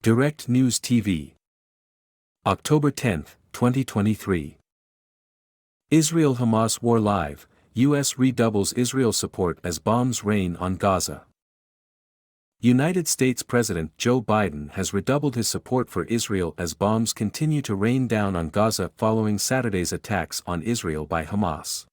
Direct News TV. October 10, 2023. Israel-Hamas war live, U.S. redoubles Israel support as bombs rain on Gaza. United States President Joe Biden has redoubled his support for Israel as bombs continue to rain down on Gaza following Saturday's attacks on Israel by Hamas.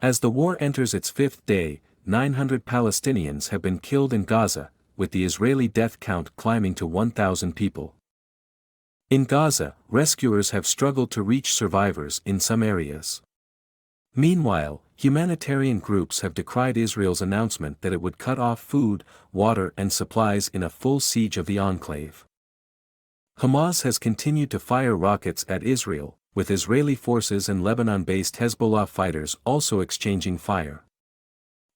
As the war enters its fifth day, 900 Palestinians have been killed in Gaza, with the Israeli death count climbing to 1,000 people. In Gaza, rescuers have struggled to reach survivors in some areas. Meanwhile, humanitarian groups have decried Israel's announcement that it would cut off food, water and supplies in a full siege of the enclave. Hamas has continued to fire rockets at Israel, with Israeli forces and Lebanon-based Hezbollah fighters also exchanging fire.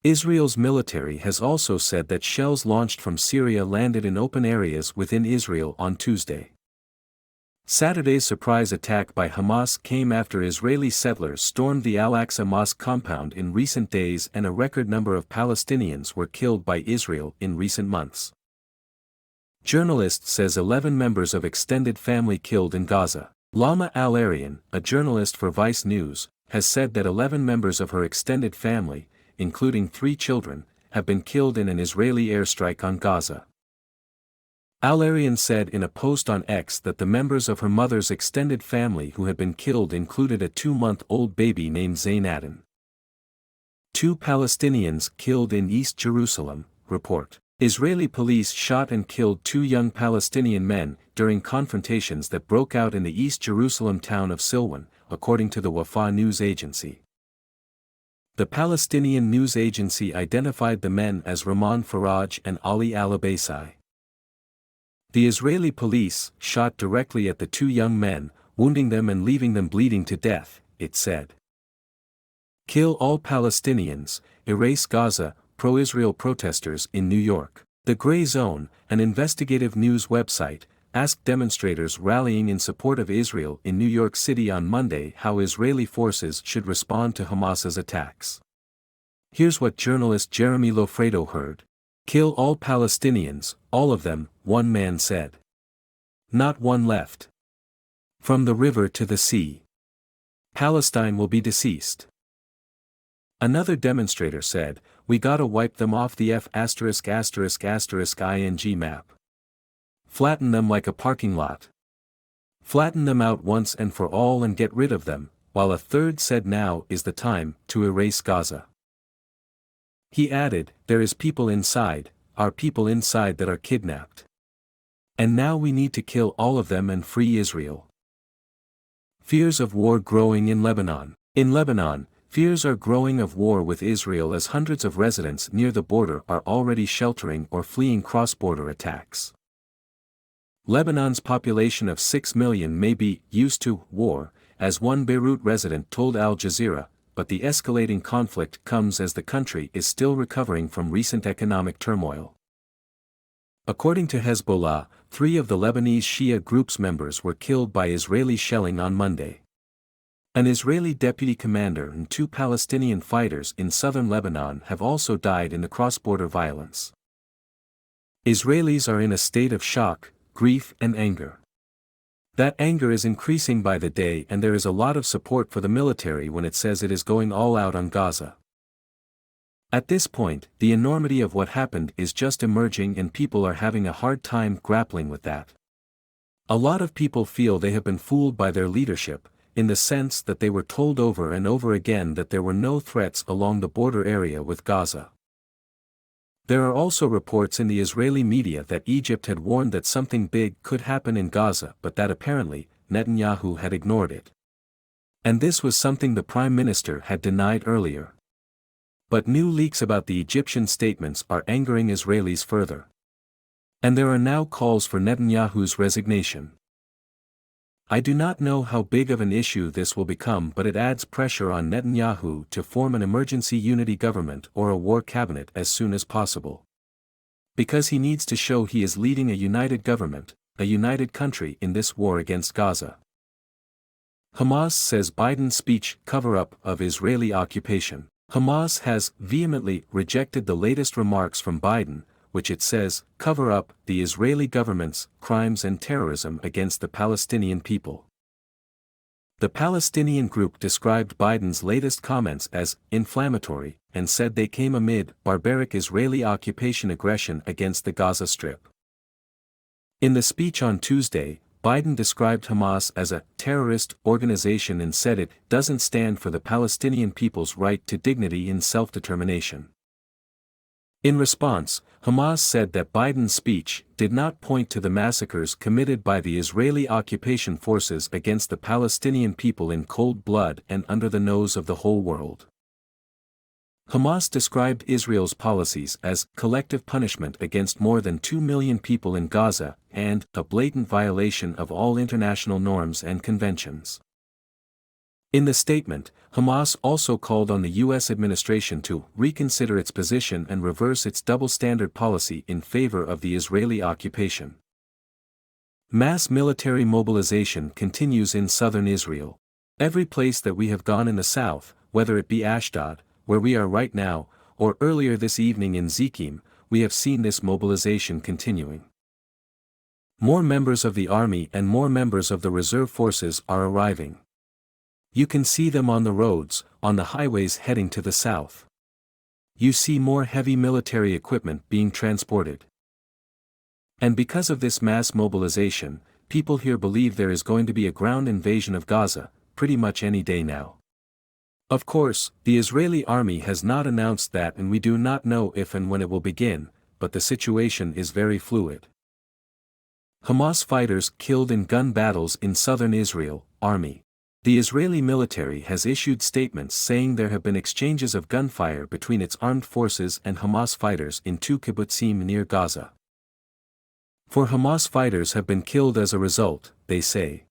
Israel's military has also said that shells launched from Syria landed in open areas within Israel on Tuesday. Saturday's surprise attack by Hamas came after Israeli settlers stormed the Al-Aqsa Mosque compound in recent days and a record number of Palestinians were killed by Israel in recent months. Journalist says 11 members of extended family killed in Gaza. Lama Al-Arian, a journalist for Vice News, has said that 11 members of her extended family, including 3 children, have been killed in an Israeli airstrike on Gaza. Al-Arian said in a post on X that the members of her mother's extended family who had been killed included a 2-month-old baby named Zain Aden. 2 Palestinians killed in East Jerusalem, report. Israeli police shot and killed 2 young Palestinian men during confrontations that broke out in the East Jerusalem town of Silwan, according to the Wafa news agency. The Palestinian news agency identified the men as Rahman Faraj and Ali al-Abaisi. The Israeli police shot directly at the 2 young men, wounding them and leaving them bleeding to death, it said. Kill all Palestinians, erase Gaza, pro-Israel protesters in New York. The Gray Zone, an investigative news website, asked demonstrators rallying in support of Israel in New York City on Monday how Israeli forces should respond to Hamas's attacks. Here's what journalist Jeremy Lofredo heard. Kill all Palestinians, all of them, one man said. Not one left. From the river to the sea. Palestine will be deceased. Another demonstrator said, we gotta wipe them off the F*******ing map. Flatten them like a parking lot. Flatten them out once and for all and get rid of them, while a third said now is the time to erase Gaza. He added, there is people inside, our people inside that are kidnapped. And now we need to kill all of them and free Israel. Fears of war growing in Lebanon. In Lebanon, fears are growing of war with Israel as hundreds of residents near the border are already sheltering or fleeing cross-border attacks. Lebanon's population of 6 million may be used to war, as one Beirut resident told Al Jazeera, but the escalating conflict comes as the country is still recovering from recent economic turmoil. According to Hezbollah, 3 of the Lebanese Shia group's members were killed by Israeli shelling on Monday. An Israeli deputy commander and 2 Palestinian fighters in southern Lebanon have also died in the cross-border violence. Israelis are in a state of shock, grief and anger. That anger is increasing by the day and there is a lot of support for the military when it says it is going all out on Gaza. At this point, the enormity of what happened is just emerging and people are having a hard time grappling with that. A lot of people feel they have been fooled by their leadership, in the sense that they were told over and over again that there were no threats along the border area with Gaza. There are also reports in the Israeli media that Egypt had warned that something big could happen in Gaza but that apparently, Netanyahu had ignored it. And this was something the Prime Minister had denied earlier. But new leaks about the Egyptian statements are angering Israelis further. And there are now calls for Netanyahu's resignation. I do not know how big of an issue this will become, but it adds pressure on Netanyahu to form an emergency unity government or a war cabinet as soon as possible. Because he needs to show he is leading a united government, a united country in this war against Gaza. Hamas says Biden's speech cover-up of Israeli occupation. Hamas has vehemently rejected the latest remarks from Biden, which it says cover up the Israeli government's crimes and terrorism against the Palestinian people. The Palestinian group described Biden's latest comments as inflammatory and said they came amid barbaric Israeli occupation aggression against the Gaza Strip. In the speech on Tuesday, Biden described Hamas as a terrorist organization and said it doesn't stand for the Palestinian people's right to dignity and self-determination. In response, Hamas said that Biden's speech did not point to the massacres committed by the Israeli occupation forces against the Palestinian people in cold blood and under the nose of the whole world. Hamas described Israel's policies as collective punishment against more than 2 million people in Gaza and a blatant violation of all international norms and conventions. In the statement, Hamas also called on the U.S. administration to reconsider its position and reverse its double-standard policy in favor of the Israeli occupation. Mass military mobilization continues in southern Israel. Every place that we have gone in the south, whether it be Ashdod, where we are right now, or earlier this evening in Zekim, we have seen this mobilization continuing. More members of the army and more members of the reserve forces are arriving. You can see them on the roads, on the highways heading to the south. You see more heavy military equipment being transported. And because of this mass mobilization, people here believe there is going to be a ground invasion of Gaza, pretty much any day now. Of course, the Israeli army has not announced that and we do not know if and when it will begin, but the situation is very fluid. Hamas fighters killed in gun battles in southern Israel, Army. The Israeli military has issued statements saying there have been exchanges of gunfire between its armed forces and Hamas fighters in 2 kibbutzim near Gaza. 4 Hamas fighters have been killed as a result, they say.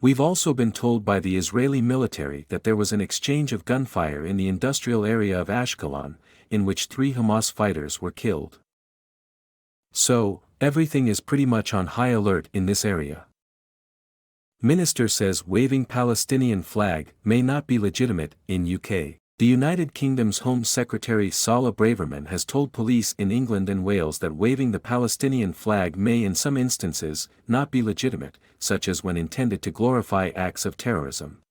We've also been told by the Israeli military that there was an exchange of gunfire in the industrial area of Ashkelon, in which 3 Hamas fighters were killed. So, everything is pretty much on high alert in this area. Minister says waving Palestinian flag may not be legitimate in UK. The United Kingdom's Home Secretary Sala Braverman has told police in England and Wales that waving the Palestinian flag may in some instances not be legitimate, such as when intended to glorify acts of terrorism.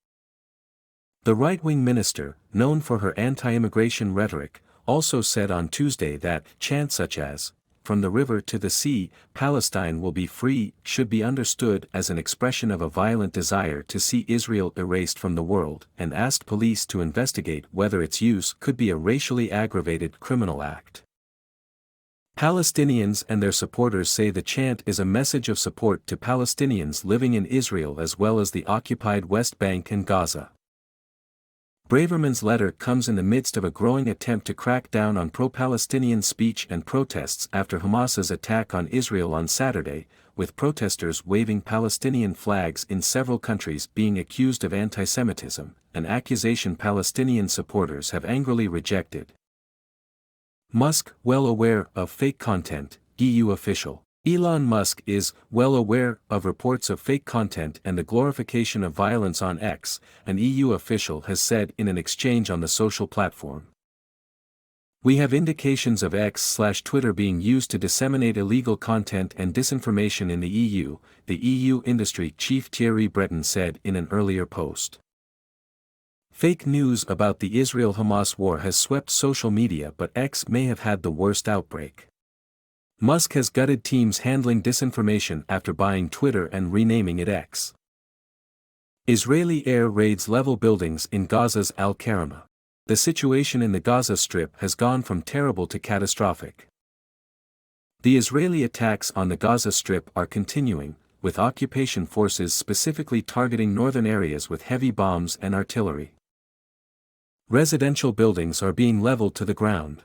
The right-wing minister, known for her anti-immigration rhetoric, also said on Tuesday that chants such as, "From the river to the sea, Palestine will be free," should be understood as an expression of a violent desire to see Israel erased from the world, and asked police to investigate whether its use could be a racially aggravated criminal act. Palestinians and their supporters say the chant is a message of support to Palestinians living in Israel as well as the occupied West Bank and Gaza. Braverman's letter comes in the midst of a growing attempt to crack down on pro-Palestinian speech and protests after Hamas's attack on Israel on Saturday, with protesters waving Palestinian flags in several countries being accused of anti-Semitism, an accusation Palestinian supporters have angrily rejected. Musk, well aware of fake content, EU official. Elon Musk is well aware of reports of fake content and the glorification of violence on X, an EU official has said in an exchange on the social platform. "We have indications of X/Twitter being used to disseminate illegal content and disinformation in the EU," the EU industry chief Thierry Breton said in an earlier post. Fake news about the Israel-Hamas war has swept social media, but X may have had the worst outbreak. Musk has gutted teams handling disinformation after buying Twitter and renaming it X. Israeli air raids level buildings in Gaza's Al-Karama. The situation in the Gaza Strip has gone from terrible to catastrophic. The Israeli attacks on the Gaza Strip are continuing, with occupation forces specifically targeting northern areas with heavy bombs and artillery. Residential buildings are being leveled to the ground.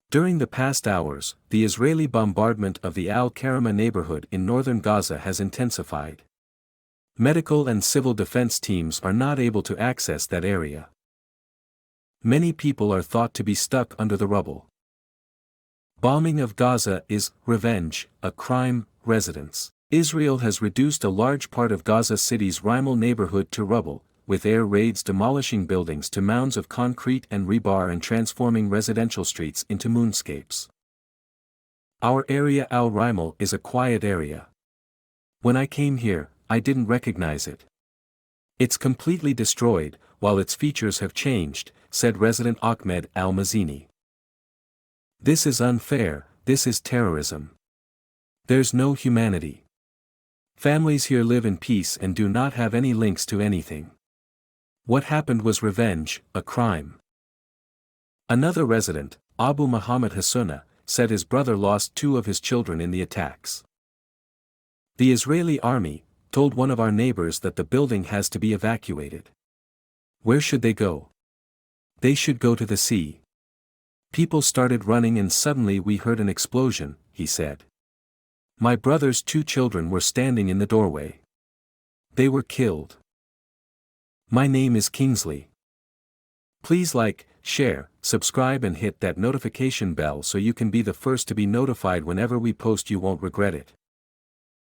During the past hours, the Israeli bombardment of the Al-Karama neighborhood in northern Gaza has intensified. Medical and civil defense teams are not able to access that area. Many people are thought to be stuck under the rubble. Bombing of Gaza is revenge, a crime, residents. Israel has reduced a large part of Gaza City's Rimal neighborhood to rubble, with air raids demolishing buildings to mounds of concrete and rebar and transforming residential streets into moonscapes. Our area Al Rimal is a quiet area. When I came here, I didn't recognize it. It's completely destroyed, while its features have changed, said resident Ahmed Al-Mazini. This is unfair, this is terrorism. There's no humanity. Families here live in peace and do not have any links to anything. What happened was revenge, a crime. Another resident, Abu Muhammad Hassuna, said his brother lost 2 of his children in the attacks. The Israeli army told one of our neighbors that the building has to be evacuated. Where should they go? They should go to the sea. People started running and suddenly we heard an explosion, he said. My brother's 2 children were standing in the doorway. They were killed. My name is Kingsley. Please like, share, subscribe and hit that notification bell so you can be the first to be notified whenever we post. You won't regret it.